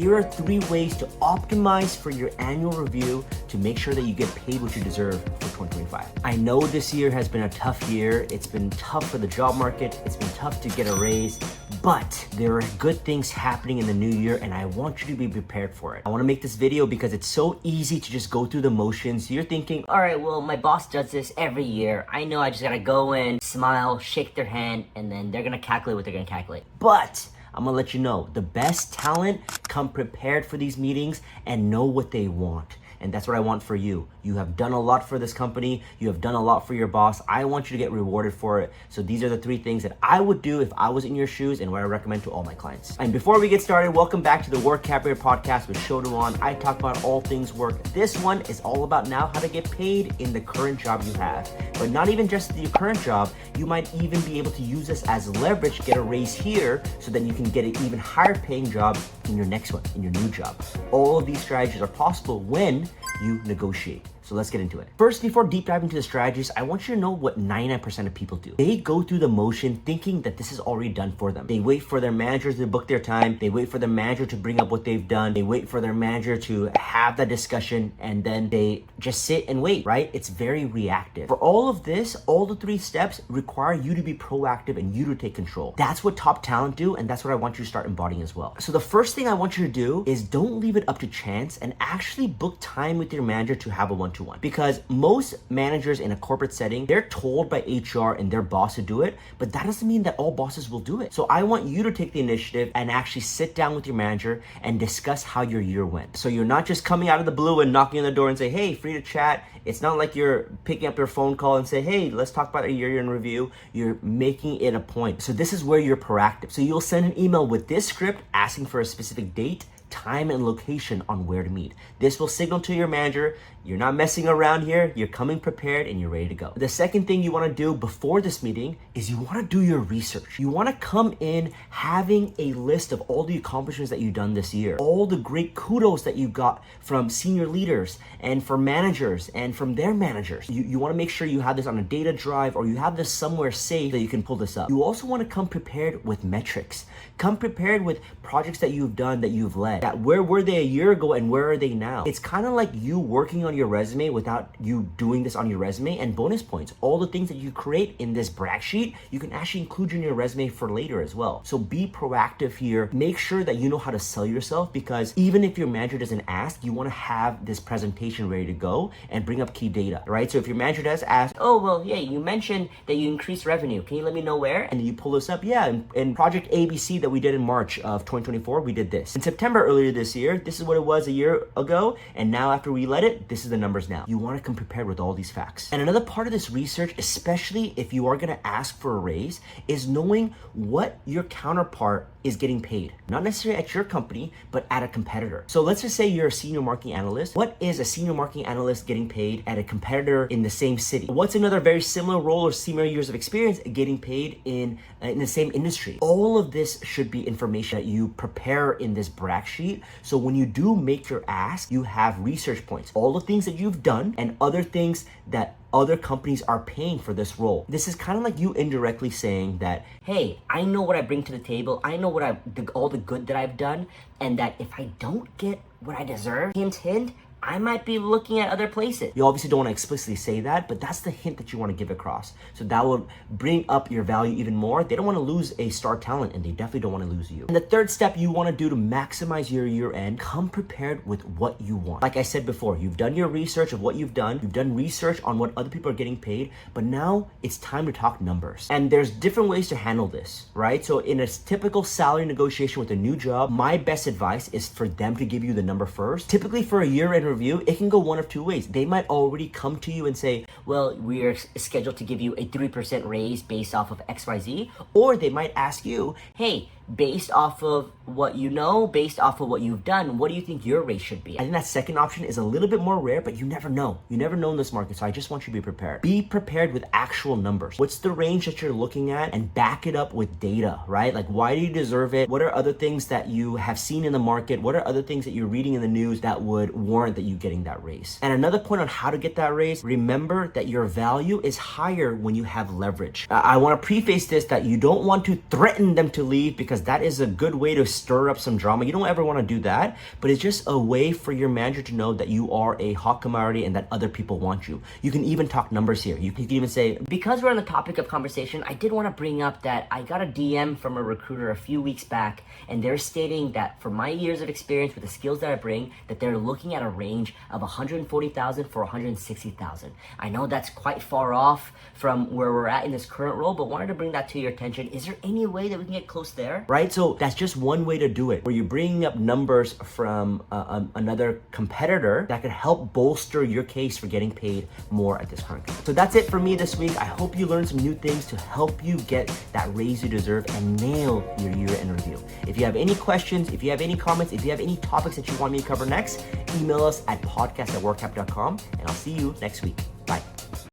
Here are 3 ways to optimize for your annual review to make sure that you get paid what you deserve for 2025. I know this year has been a tough year. It's been tough for the job market. It's been tough to get a raise, but there are good things happening in the new year and I want you to be prepared for it. I want to make this video because it's so easy to just go through the motions. You're thinking, all right, well, my boss does this every year. I know I just gotta go in, smile, shake their hand, and then they're gonna calculate what they're gonna calculate. But I'm gonna let you know, the best talent come prepared for these meetings and know what they want. And that's what I want for you. You have done a lot for this company. You have done a lot for your boss. I want you to get rewarded for it. So these are the 3 things that I would do if I was in your shoes and what I recommend to all my clients. And before we get started, welcome back to the Work Capital Podcast with Shodawan. I talk about all things work. This one is all about now how to get paid in the current job you have. But not even just your current job, you might even be able to use this as leverage, get a raise here, so that you can get an even higher paying job in your next one, in your new job. All of these strategies are possible when you negotiate. So let's get into it. First, before deep diving into the strategies, I want you to know what 99% of people do. They go through the motion thinking that this is already done for them. They wait for their manager to book their time. They wait for their manager to bring up what they've done. They wait for their manager to have that discussion, and then they just sit and wait, right? It's very reactive. For all of this, all the 3 steps require you to be proactive and you to take control. That's what top talent do, and that's what I want you to start embodying as well. So the first thing I want you to do is don't leave it up to chance and actually book time with your manager to have a one-to-one. Because most managers in a corporate setting, they're told by HR and their boss to do it, but that doesn't mean that all bosses will do it. So I want you to take the initiative and actually sit down with your manager and discuss how your year went. So you're not just coming out of the blue and knocking on the door and say, hey, free to chat. It's not like you're picking up your phone call and say, hey, let's talk about a year in review. You're making it a point. So this is where you're proactive. So you'll send an email with this script asking for a specific date, time, and location on where to meet. This will signal to your manager, you're not messing around here, you're coming prepared and you're ready to go. The second thing you want to do before this meeting is you want to do your research. You want to come in having a list of all the accomplishments that you've done this year, all the great kudos that you got from senior leaders and from managers and from their managers. You want to make sure you have this on a data drive or you have this somewhere safe that you can pull this up. You also want to come prepared with metrics. Come prepared with projects that you've done, that you've led. That where were they a year ago and where are they now? It's kind of like you working on your resume without you doing this on your resume, and bonus points. All the things that you create in this brag sheet, you can actually include in your resume for later as well. So be proactive here. Make sure that you know how to sell yourself, because even if your manager doesn't ask, you want to have this presentation ready to go and bring up key data, right? So if your manager does ask, oh, well, yeah, you mentioned that you increased revenue. Can you let me know where? And then you pull this up. Yeah, in project ABC that we did in March of 2024, we did this. In September earlier this year, this is what it was a year ago. And now after we let it, this is the numbers now. You want to come prepared with all these facts. And another part of this research, especially if you are going to ask for a raise, is knowing what your counterpart is getting paid. Not necessarily at your company, but at a competitor. So let's just say you're a senior marketing analyst. What is a senior marketing analyst getting paid at a competitor in the same city? What's another very similar role or similar years of experience getting paid in the same industry? All of this should be information that you prepare in this brag sheet. So when you do make your ask, you have research points. All the things that you've done and other things that other companies are paying for this role. This is kind of like you indirectly saying that, hey, I know what I bring to the table. I know what all the good that I've done, and that if I don't get what I deserve, hint, hint, I might be looking at other places. You obviously don't want to explicitly say that, but that's the hint that you want to give across. So that will bring up your value even more. They don't want to lose a star talent, and they definitely don't want to lose you. And the third step you want to do to maximize your year end, come prepared with what you want. Like I said before, you've done your research of what you've done. You've done research on what other people are getting paid, but now it's time to talk numbers. And there's different ways to handle this, right? So in a typical salary negotiation with a new job, my best advice is for them to give you the number first. Typically for a year end review, it can go one of 2 ways. They might already come to you and say, well, we are scheduled to give you a 3% raise based off of XYZ. Or they might ask you, hey, based off of what you know, based off of what you've done, what do you think your rate should be? I think that second option is a little bit more rare, but you never know. You never know in this market, so I just want you to be prepared. Be prepared with actual numbers. What's the range that you're looking at, and back it up with data, right? Like, why do you deserve it? What are other things that you have seen in the market? What are other things that you're reading in the news that would warrant that you getting that raise? And another point on how to get that raise, remember that your value is higher when you have leverage. I want to preface this that you don't want to threaten them to leave, because that is a good way to stir up some drama. You don't ever want to do that, but it's just a way for your manager to know that you are a hot commodity and that other people want you. You can even talk numbers here. You can even say, because we're on the topic of conversation, I did want to bring up that I got a DM from a recruiter a few weeks back, and they're stating that for my years of experience with the skills that I bring, that they're looking at a range of 140,000 for 160,000. I know that's quite far off from where we're at in this current role, but wanted to bring that to your attention. Is there any way that we can get close there? Right? So that's just one way to do it, where you're bringing up numbers from another competitor that could help bolster your case for getting paid more at this current company. So that's it for me this week. I hope you learned some new things to help you get that raise you deserve and nail your year-end review. If you have any questions, if you have any comments, if you have any topics that you want me to cover next, email us at podcast@workcap.com, and I'll see you next week.